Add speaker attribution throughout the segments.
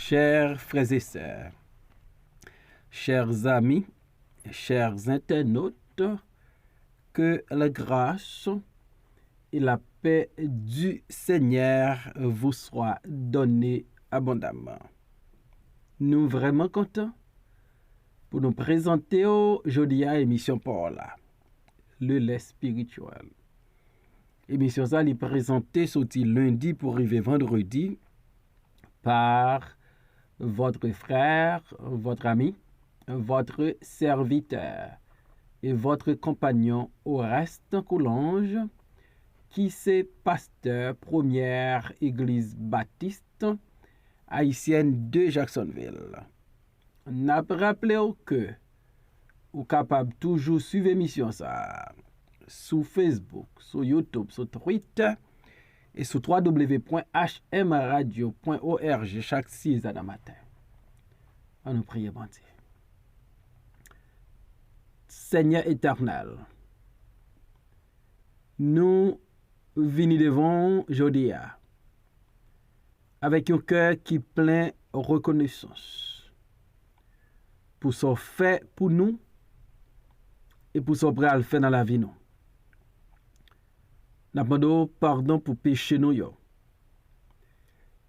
Speaker 1: chers frères et sœurs, chers amis, chers internautes, que la grâce et la paix du Seigneur vous soient données abondamment. Nous vraiment contents pour nous présenter aujourd'hui à l'émission Paula, le lait spirituel. L'émission ça est présentée sorti lundi pour arriver vendredi par votre frère, votre ami, votre serviteur et votre compagnon Oreste Coulange, qui c'est pasteur première église baptiste haïtienne de Jacksonville. N'a rappelé que vous capable toujours suivre l'émission ça sur Facebook, sur YouTube, sur Twitter et sur www.hmradio.org chaque 6 heures du matin. On nous prie, bon Dieu. Seigneur éternel, nous venons devant aujourd'hui avec un cœur qui plein reconnaissance pour ce fait pour nous et pour ce prêt à le faire dans la vie nous. Nous demandons pardon pour péché nous yo.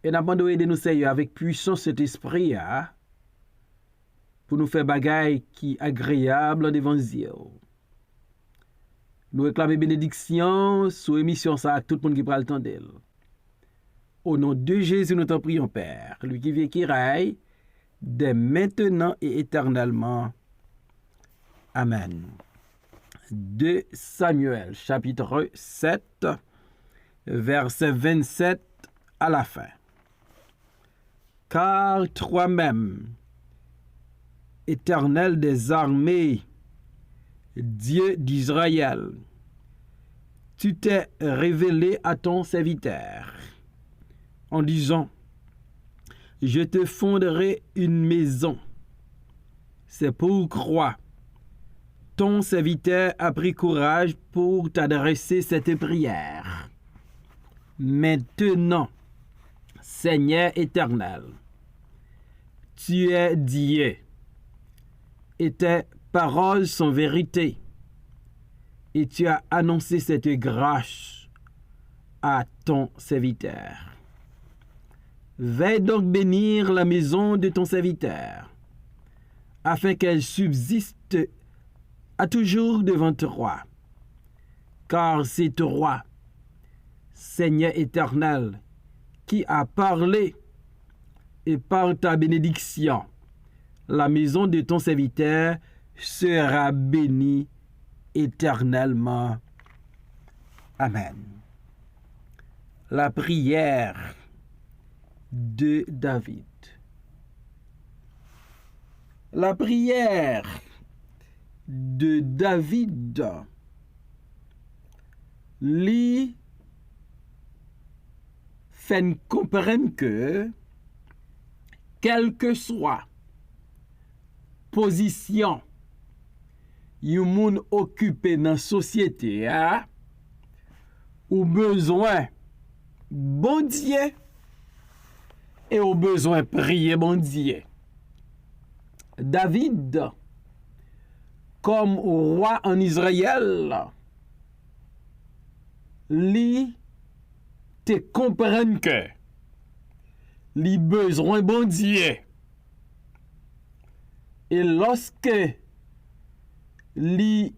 Speaker 1: Et nous demandons aider nous Seigneur avec puissance cet esprit pour nous faire bagaille qui agréable devant Dieu. Nous réclamons bénédiction sur émission ça avec tout le monde qui prend le temps d'elle. Au nom de Jésus, nous t'en prions, Père, lui qui vit qui règne, dès maintenant et éternellement. Amen. 2 Samuel, chapitre 7, verset 27 à la fin. Car toi-même, Éternel des armées, Dieu d'Israël, tu t'es révélé à ton serviteur en disant, je te fonderai une maison. C'est pourquoi ton serviteur a pris courage pour t'adresser cette prière. Maintenant, Seigneur éternel, tu es Dieu, et tes paroles sont vérité, et tu as annoncé cette grâce à ton serviteur. Veille donc bénir la maison de ton serviteur, afin qu'elle subsiste à toujours devant toi, car c'est toi, Seigneur éternel, qui a parlé, et par ta bénédiction, la maison de ton serviteur sera bénie éternellement. Amen. La prière de David. La prière de David lui fait comprendre que quelle que soit position yon moun occupé dans la société ou besoin bon Dieu et au besoin prier bon Dieu. David comme roi en Israël li te comprenne que li besoin bon Dieu. Et lorsque li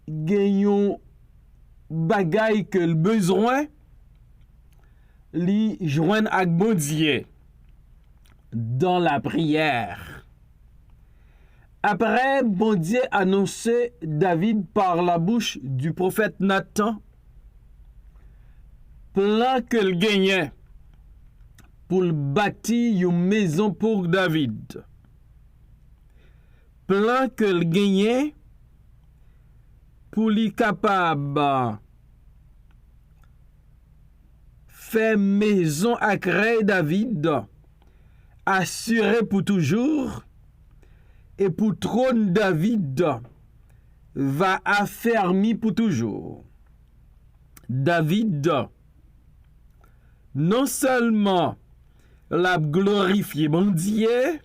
Speaker 1: genyon bagay que le besoin, li joigne ak bon Dieu dans la prière. Après, bon Dieu annonçait David par la bouche du prophète Nathan plan que le gagnait pour bâtir une maison pour David. Plan que le gagnait pour lui capable faire maison à créer David assuré pour toujours et pour trône David va affermi pour toujours. David non seulement l'a glorifié bon Dieu,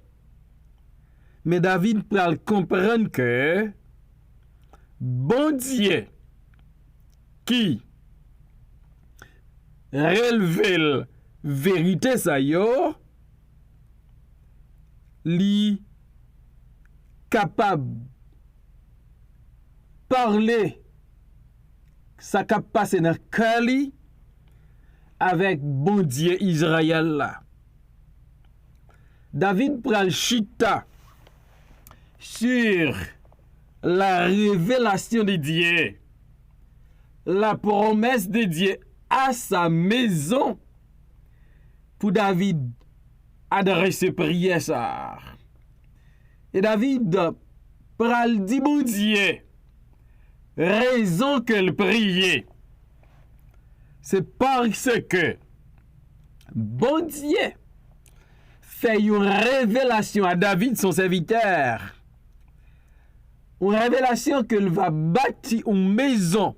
Speaker 1: mais David pral comprendre que bon Dieu qui relève vérité ça yo, li capable parler ça cap passer dans cœur li avec bon Dieu Israël là. David pral chita sur la révélation de Dieu, la promesse de Dieu à sa maison pour David adresser prière ça. Et David pral dit bon Dieu, raison que le prier, c'est parce que bon Dieu fait une révélation à David, son serviteur. Une révélation qu'il va bâtir une maison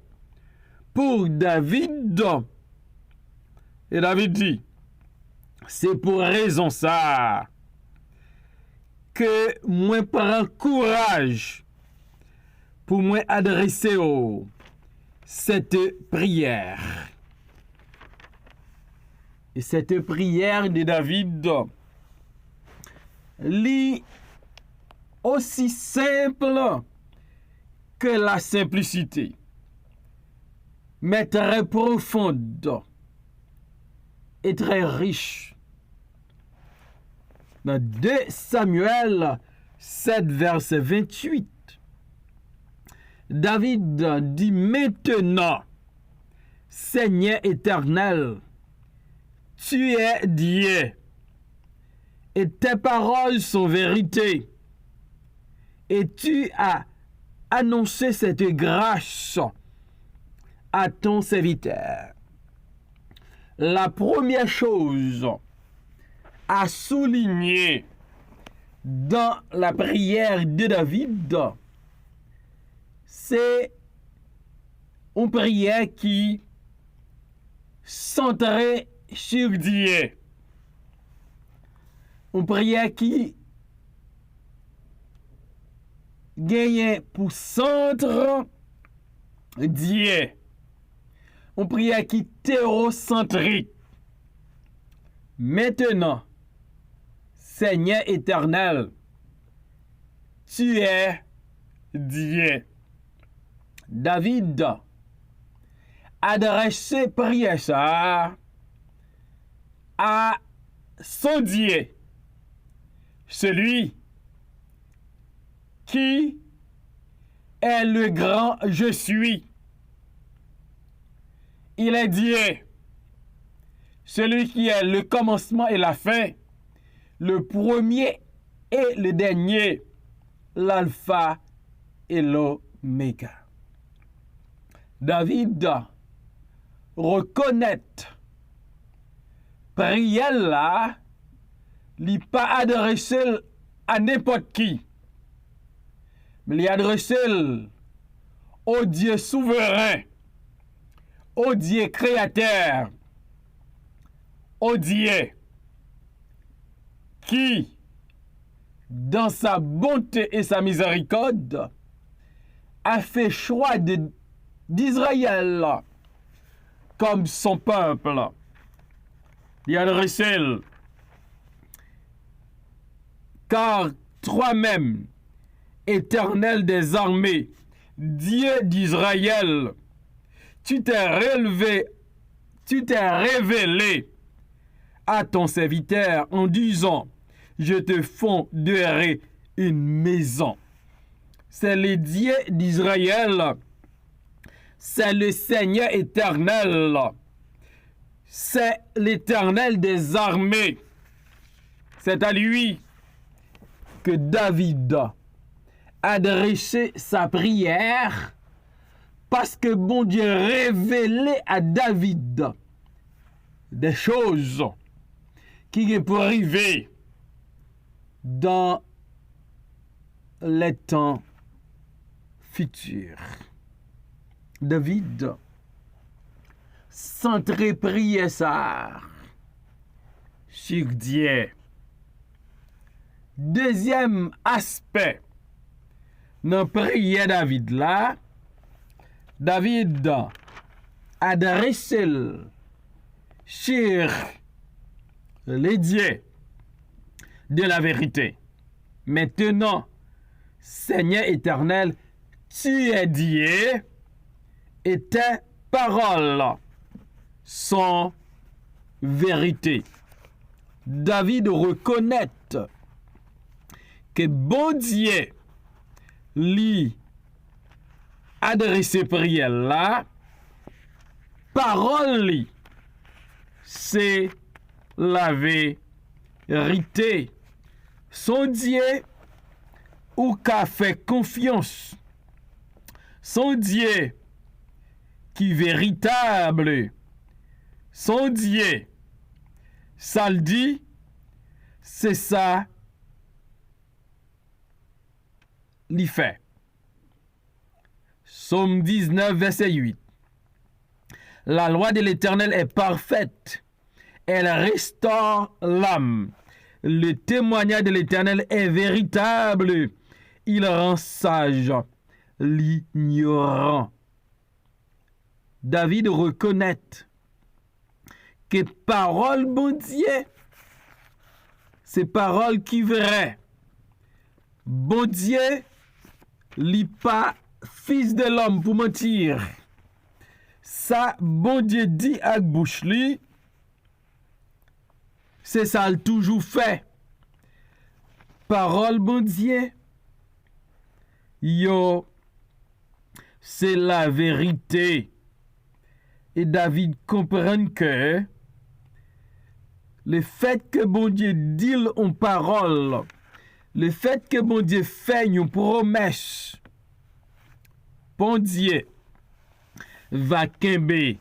Speaker 1: pour David. Et David dit, c'est pour raison ça que moi prends courage pour moi adresser cette prière. Et cette prière de David, lit aussi simple que la simplicité, mais très profonde et très riche. Dans 2 Samuel 7, verset 28, David dit maintenant, Seigneur éternel, tu es Dieu, et tes paroles sont vérité, et tu as annoncé cette grâce à ton serviteur. La première chose à souligner dans la prière de David, c'est une prière qui centrée sur Dieu. Une prière qui gagne pour centre Dieu. Une prière qui théocentrique. Maintenant, Seigneur éternel, tu es Dieu. David adresse prière ça à son Dieu, celui qui est le grand je suis. Il est Dieu, celui qui est le commencement et la fin, le premier et le dernier, l'alpha et l'oméga. David reconnaît prière là, il pas adressé à n'importe qui, mais il adressé au Dieu souverain, au Dieu créateur, au Dieu qui, dans sa bonté et sa miséricorde, a fait choix d'Israël comme son peuple. Il adresse, car toi-même, Éternel des armées, Dieu d'Israël, tu t'es révélé à ton serviteur en disant, je te fonderai une maison. C'est le Dieu d'Israël, c'est le Seigneur éternel, c'est l'Éternel des armées. C'est à lui que David a adressé sa prière, parce que bon Dieu révélé à David des choses qui est pour arriver dans les temps futurs. David centré prière ça sur Dieu. Deuxième aspect, dans prière David là, David adresse sur les dieux de la vérité. Maintenant, Seigneur éternel, tu es Dieu et tes paroles sont vérité. David reconnaît que bon Dieu lui adresse prière là, parole lui, c'est la vérité. Son Dieu ou qu'a fait confiance. Son Dieu qui véritable. Son Dieu, ça le dit, c'est ça l'y fait. Psaume 19, verset 8. La loi de l'Éternel est parfaite. Elle restaure l'âme. Le témoignage de l'Éternel est véritable. Il rend sage l'ignorant. David reconnaît que parole bon Dieu, c'est parole qui vraie. Bon Dieu, li pas fils de l'homme pour mentir. Ça, bon Dieu dit à bouche li, c'est ça le toujours fait. Parole bon Dieu, yo, c'est la vérité. Et David comprend que le fait que bon Dieu dit en parole, le fait que bon Dieu fait une promesse, bon Dieu va kembe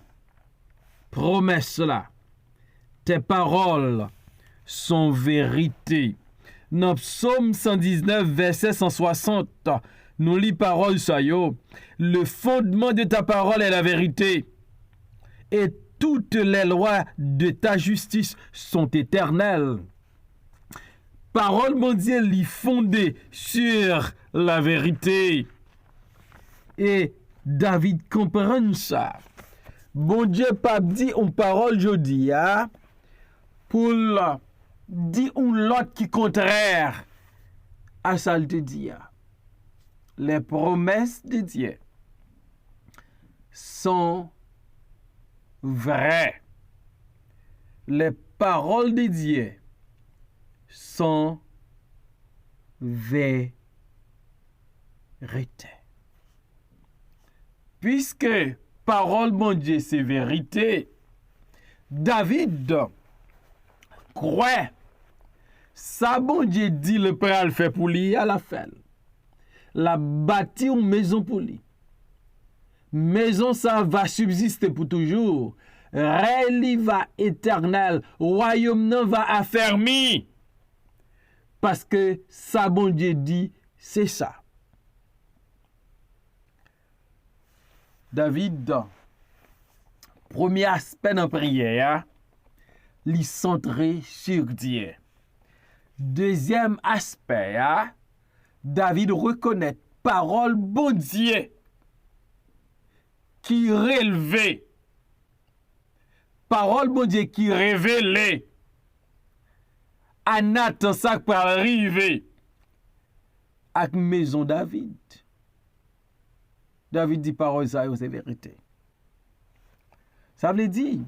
Speaker 1: promesse là. Tes paroles sont vérité. Dans Psaume 119, verset 160, nous lit parole ça yo. Le fondement de ta parole est la vérité. Et toutes les lois de ta justice sont éternelles. Parole mon Dieu li fondée sur la vérité. Et David comprend ça. Bon Dieu pas dit une parole jodi pour dire une l'autre qui contraire à ça le dit. Les promesses de Dieu sont vraies. Les paroles de Dieu sont vérité. Puisque parole mon Dieu c'est vérité, David croit ça bon Dieu dit le père le fait pour lui à la fin. La bâti une maison pour lui. Maison ça va subsister pour toujours. Règne va éternel, royaume non va affermi. Parce que ça bon Dieu dit c'est ça. David, premier aspect dans la prière, li centré sur Dieu. Deuxième aspect, David reconnaît parole bon Dieu qui relevait. Parole bon Dieu qui révélait. À Nathan ça pour arriver à maison David. David dit parole ça c'est vérité. Ça veut dire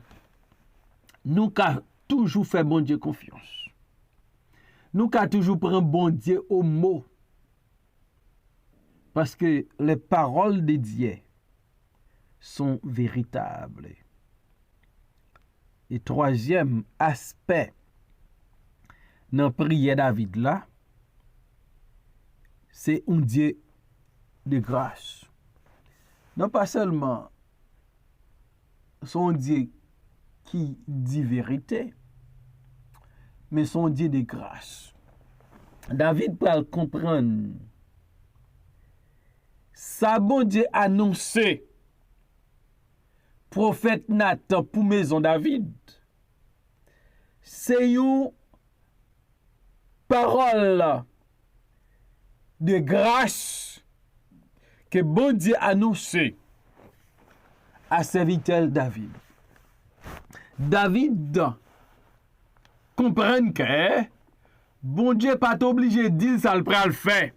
Speaker 1: nous qu'a toujours fait bon Dieu confiance. Nous qu'a toujours prendre bon Dieu au mot. Parce que les paroles de Dieu sont véritables. Et troisième aspect dans la prière David là, c'est un Dieu de grâce. Non pas seulement son Dieu qui dit vérité, mais son Dieu de grâce. David peut comprendre. Ça bon Dieu annoncé prophète Nathan pour maison David. c'est une parole de grâce que bon Dieu annonçait à serviteur David. David comprend que bon Dieu pas obligé de dire ça le pral faire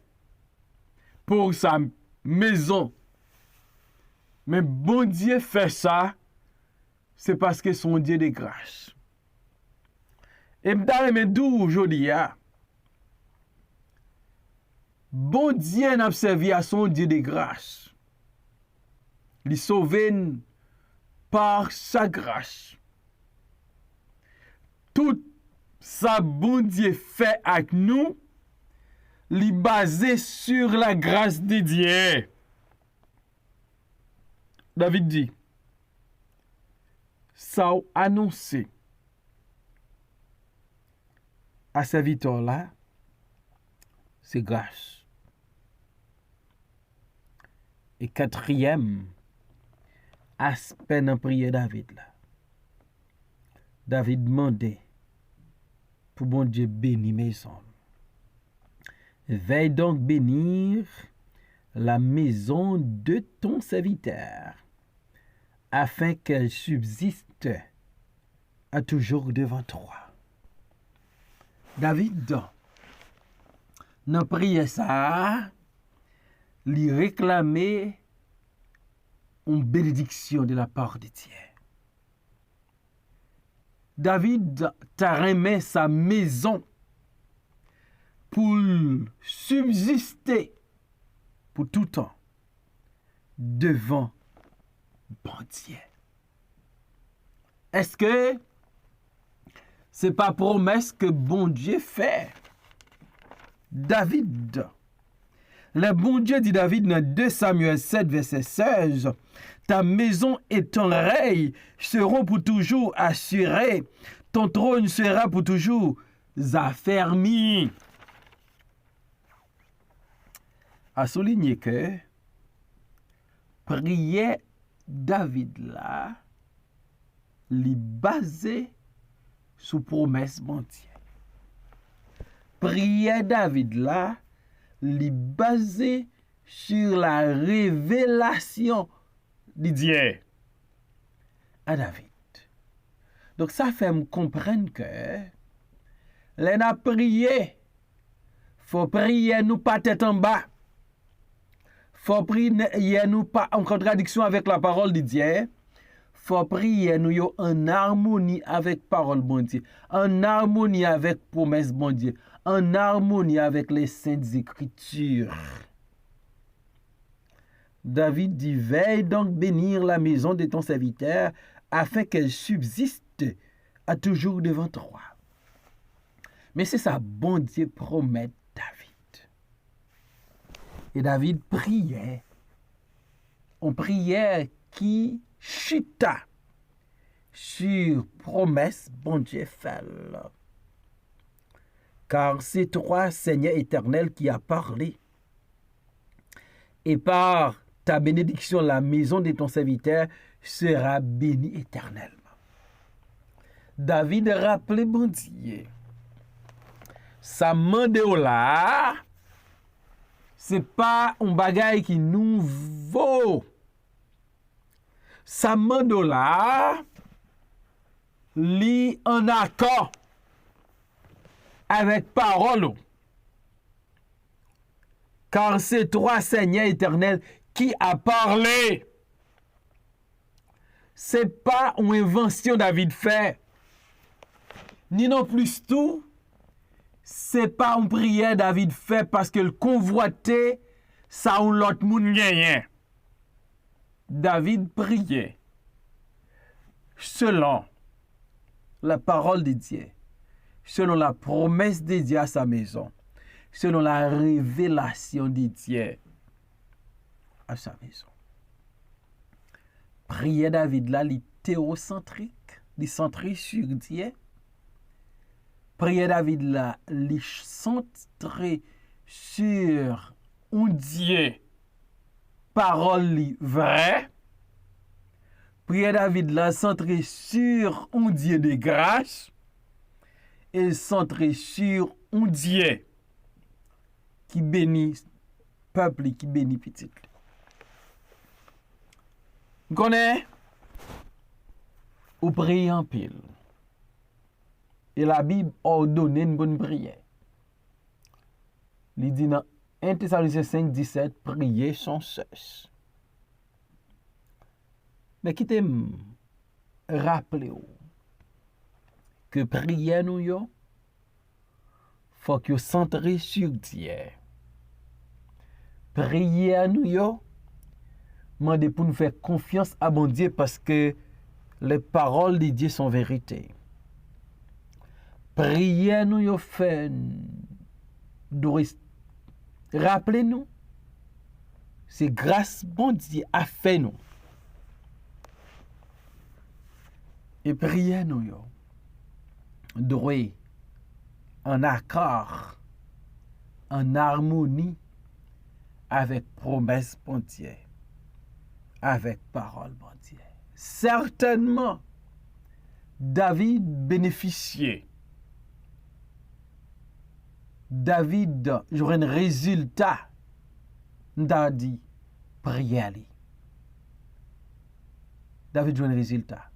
Speaker 1: pour sa maison. Mais bon Dieu fait ça, c'est parce que son Dieu de grâce. Et m'dare d'où aujourd'hui, bon Dieu n'a servi à son Dieu de grâce. Il sauve par sa grâce. Tout ça bon Dieu fait avec nous, il est basé sur la grâce de Dieu. David dit, ça a annoncé à serviteur là, c'est grâce. Et quatrième aspect dans la prière David là. David demandait pour bon Dieu bénir maison. Veille donc bénir la maison de ton serviteur, afin qu'elle subsiste à toujours devant toi. David, dans prière ça, lui réclamait une bénédiction de la part de Dieu. David t'a remis sa maison pour subsister pour tout temps devant bon Dieu. Est-ce que c'est pas promesse que bon Dieu fait? David, le bon Dieu dit David dans 2 Samuel 7, verset 16, ta maison et ton règne seront pour toujours assurés, ton trône sera pour toujours affermi. A souligner que prière David là, li basé sous promesse bon Dieu. Prière David là, li basé sur la révélation de Dieu à David. Donc ça fait me comprendre que l'on a prié, faut prier nous pas tête en bas. Faut prier nous pas en contradiction avec la parole de Dieu. Faut prier nous en harmonie avec parole bon Dieu, en harmonie avec promesse bon Dieu, en harmonie avec les saintes écritures. David dit, veille donc bénir la maison de ton serviteur, afin qu'elle subsiste à toujours devant toi. Mais c'est ça, bon Dieu promet David. Et David priait, une prière qui chuta sur promesse bon Dieu fait. Car c'est toi, Seigneur éternel, qui a parlé. Et par ta bénédiction, la maison de ton serviteur sera bénie éternellement. David rappelait bon Dieu. Ça mande là, c'est pas un bagage qui nouveau. Ça mande là, li en accord avec parole. Car c'est toi, Seigneur éternel, qui a parlé. C'est pas une invention David fait. Ni non plus tout. C'est pas une prière David fait parce que le convoitait ça ou l'autre moun gagnant. David priait selon la parole de Dieu, selon la promesse de Dieu à sa maison, selon la révélation de Dieu à sa maison. Prière David là, il théocentrique, il centré sur Dieu. Prière David là, il centré sur un Dieu, parole vraie. Prière David là, centré sur un Dieu de grâce. et centré sur un Dieu qui bénit peuple, qui bénit petit. Vous connaissez? Ou prier en pile. Et la Bible ordonne une bonne prière. Il dit dans 1 Thessaloniciens 5, 17, prier sans cesse. Mais qui t'aime rappeler que prier nous yo, faut que centré sur Dieu. Prier nous yo, demandez pour nous faire confiance à bon Dieu parce que les paroles de Dieu sont vérité. Prier nous yo fait rappelez-nous, c'est grâce bon Dieu a fait nous. Et prier nous yo, doit en accord, en harmonie avec promesse bon Dieu, avec parole bon Dieu. Certainement, David bénéficiait. David j'aurais un résultat n'a dit prière. David j'aurait un résultat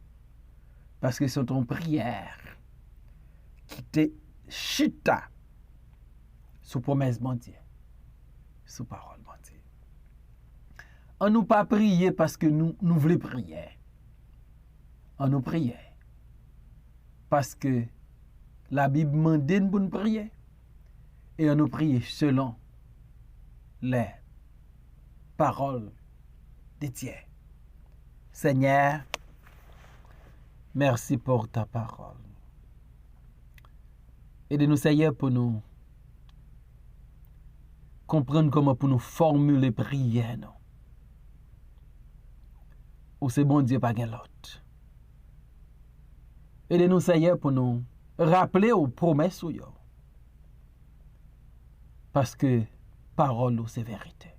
Speaker 1: parce que c'est ton prière qui te chita sous promesse bon Dieu, sous parole bon Dieu. On nous pas prier parce que nous voulons prier. On nous prier parce que la Bible demande pour nous prier. Et on nous prie selon les paroles de Dieu. Seigneur, merci pour ta parole. Aide-nous, Seigneur, pour nous comprendre comment pour nous formuler prière. Ou c'est bon Dieu, pas gain l'autre. Aide-nous, Seigneur, pour nous rappeler aux promesses ou yo. Parce que parole, c'est vérité.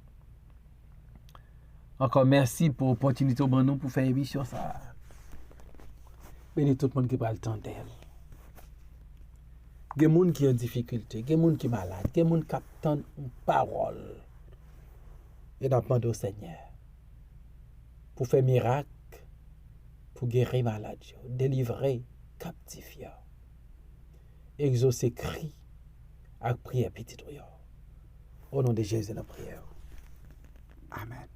Speaker 1: Encore merci pour l'opportunité pour faire émission ça. Bénis tout le monde qui parle le temps d'elle. Il y a des gens qui ont des difficultés, il y a des gens qui sont malades, il y a des gens qui attendent une parole. Et nous demandons au Seigneur pour faire miracle, pour guérir maladie, délivrer captifs, exaucer cri avec prière petite. Au nom de Jésus, la prière. Amen.